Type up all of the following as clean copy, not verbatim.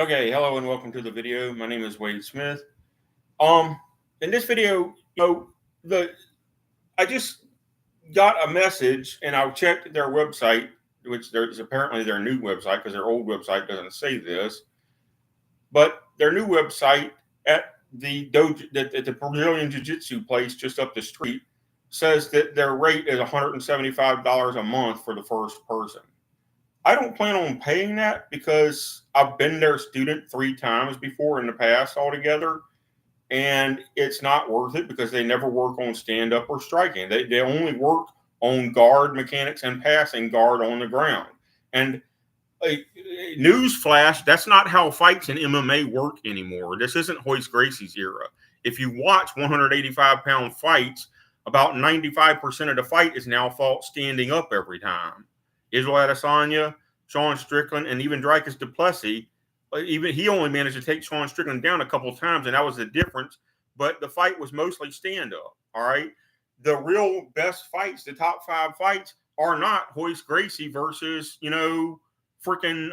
Okay, hello and welcome to the video. My name is Wade Smith. In this video, the I just got a message and I checked their website, which there's apparently their new website because their old website doesn't say this, but their new website at the dojo, at the Brazilian Jiu-Jitsu place just up the street says that their rate is $175 a month for the first person. I don't plan on paying that because I've been their student 3 times before in the past altogether, and it's not worth it because they never work on stand up or striking. They only work on guard mechanics and passing guard on the ground. And a news flash, that's not how fights in MMA work anymore. This isn't Royce Gracie's era. If you watch 185-pound fights, about 95% of the fight is now fought standing up every time. Israel Adesanya, Sean Strickland, and even Dricus du Plessis, even he only managed to take Sean Strickland down a couple of times, and that was the difference. But the fight was mostly stand up. All right. The real best fights, the top 5 fights, are not Royce Gracie versus, freaking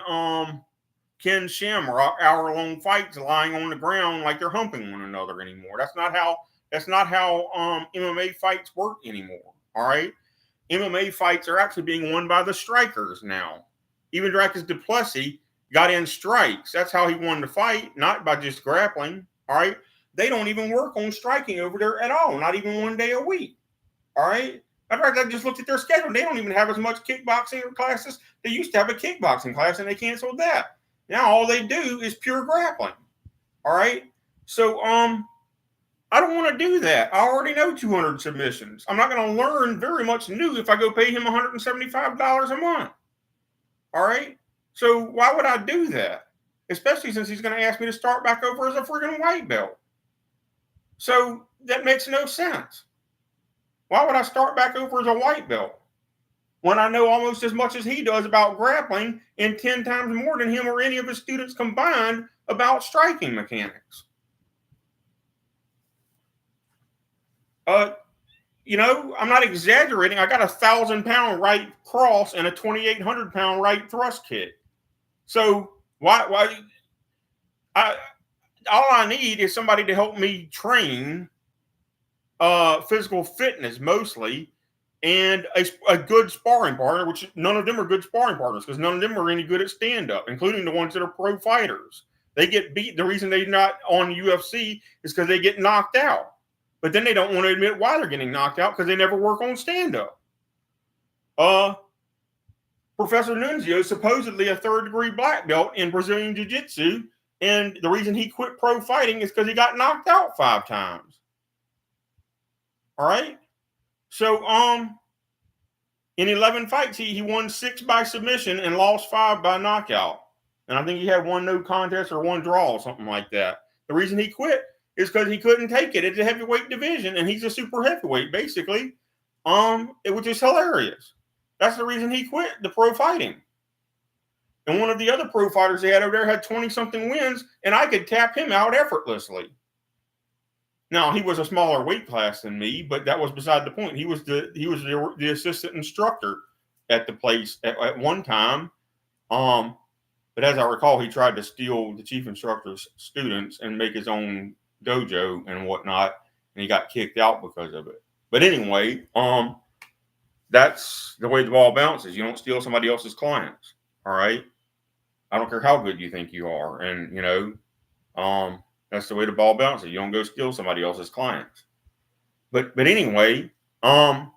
Ken Shamrock hour-long fights lying on the ground like they're humping one another anymore. That's not how MMA fights work anymore. All right. MMA fights are actually being won by the strikers now. Even Dricus du Plessis got in strikes. That's how he won the fight, not by just grappling. All right. They don't even work on striking over there at all, not even 1 day a week. All right. Matter of fact, I just looked at their schedule. They don't even have as much kickboxing classes. They used to have a kickboxing class and they canceled that. Now all they do is pure grappling. All right. So, I don't want to do that. I already know 200 submissions. I'm not going to learn very much new if I go pay him $175 a month. All right. So why would I do that? Especially since he's going to ask me to start back over as a freaking white belt. So that makes no sense. Why would I start back over as a white belt when I know almost as much as he does about grappling and 10 times more than him or any of his students combined about striking mechanics? I'm not exaggerating. I got a 1,000-pound right cross and a 2,800-pound right thrust kick. So why? All I need is somebody to help me train physical fitness mostly, and a good sparring partner, which none of them are good sparring partners because none of them are any good at stand-up, including the ones that are pro fighters. They get beat. The reason they're not on UFC is because they get knocked out. But then they don't want to admit why they're getting knocked out because they never work on stand-up. Professor Nunzio is supposedly a 3rd-degree black belt in Brazilian Jiu-Jitsu, and the reason he quit pro fighting is because he got knocked out 5 times. All right? So, in 11 fights, he won 6 by submission and lost 5 by knockout. And I think he had 1 no contest or 1 draw or something like that. The reason he quit is because he couldn't take it. It's a heavyweight division, and he's a super heavyweight, basically, which is hilarious. That's the reason he quit the pro fighting. And one of the other pro fighters they had over there had 20-something wins, and I could tap him out effortlessly. Now, he was a smaller weight class than me, but that was beside the point. He was the assistant instructor at the place at one time. But as I recall, he tried to steal the chief instructor's students and make his own dojo and whatnot, and he got kicked out because of it. But anyway, that's the way the ball bounces. You don't steal somebody else's clients. All right. I don't care how good you think you are. And, that's the way the ball bounces. You don't go steal somebody else's clients. But anyway, I'm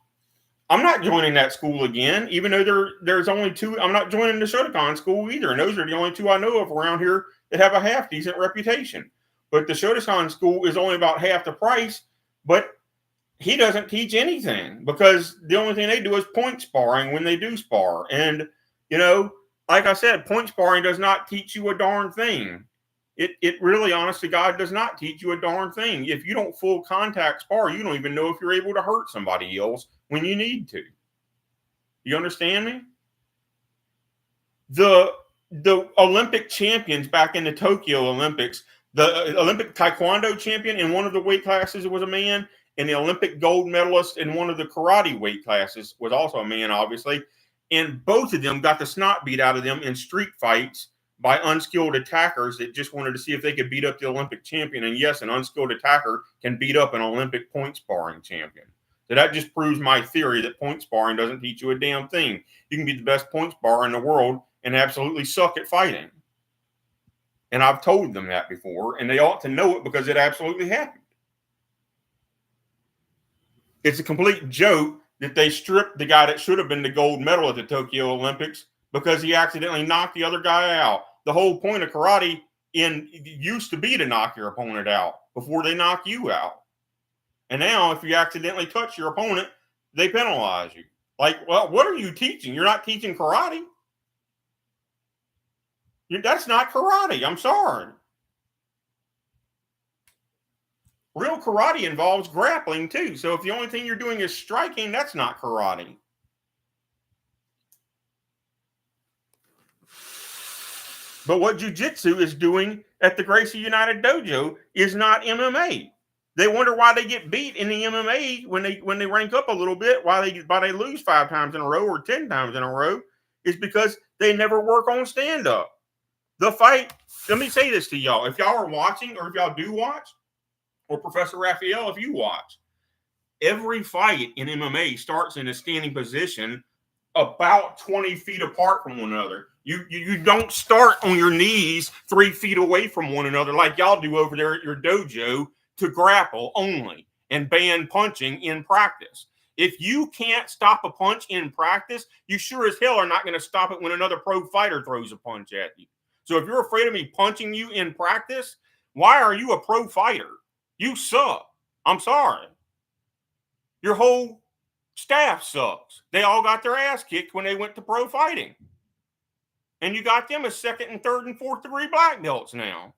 not joining that school again, even though there's only 2. I'm not joining the Shotokan school either. And those are the only 2 I know of around here that have a half decent reputation. But the Shotokan school is only about half the price, but he doesn't teach anything because the only thing they do is point sparring when they do spar. And, like I said, point sparring does not teach you a darn thing. It really, honest to God, does not teach you a darn thing. If you don't full contact spar, you don't even know if you're able to hurt somebody else when you need to. You understand me? The Olympic champions back in the Tokyo Olympics, the Olympic Taekwondo champion in one of the weight classes was a man, and the Olympic gold medalist in one of the karate weight classes was also a man, obviously. And both of them got the snot beat out of them in street fights by unskilled attackers that just wanted to see if they could beat up the Olympic champion. And yes, an unskilled attacker can beat up an Olympic point sparring champion. So that just proves my theory that point sparring doesn't teach you a damn thing. You can be the best point sparrer in the world and absolutely suck at fighting. And I've told them that before, and they ought to know it because it absolutely happened. It's a complete joke that they stripped the guy that should have been the gold medal at the Tokyo Olympics because he accidentally knocked the other guy out. The whole point of karate used to be to knock your opponent out before they knock you out. And now, if you accidentally touch your opponent, they penalize you. Like, well, what are you teaching? You're not teaching karate. That's not karate. I'm sorry. Real karate involves grappling too. So if the only thing you're doing is striking, that's not karate. But what jiu-jitsu is doing at the Gracie United Dojo is not MMA. They wonder why they get beat in the MMA when they rank up a little bit, why they lose 5 times in a row or 10 times in a row, is because they never work on stand-up. The fight, let me say this to y'all. If y'all are watching, or if y'all do watch, or Professor Raphael, if you watch, every fight in MMA starts in a standing position about 20 feet apart from one another. You don't start on your knees 3 feet away from one another like y'all do over there at your dojo to grapple only and ban punching in practice. If you can't stop a punch in practice, you sure as hell are not going to stop it when another pro fighter throws a punch at you. So if you're afraid of me punching you in practice, why are you a pro fighter? You suck. I'm sorry. Your whole staff sucks. They all got their ass kicked when they went to pro fighting. And you got them as 2nd and 3rd and 4th degree black belts now.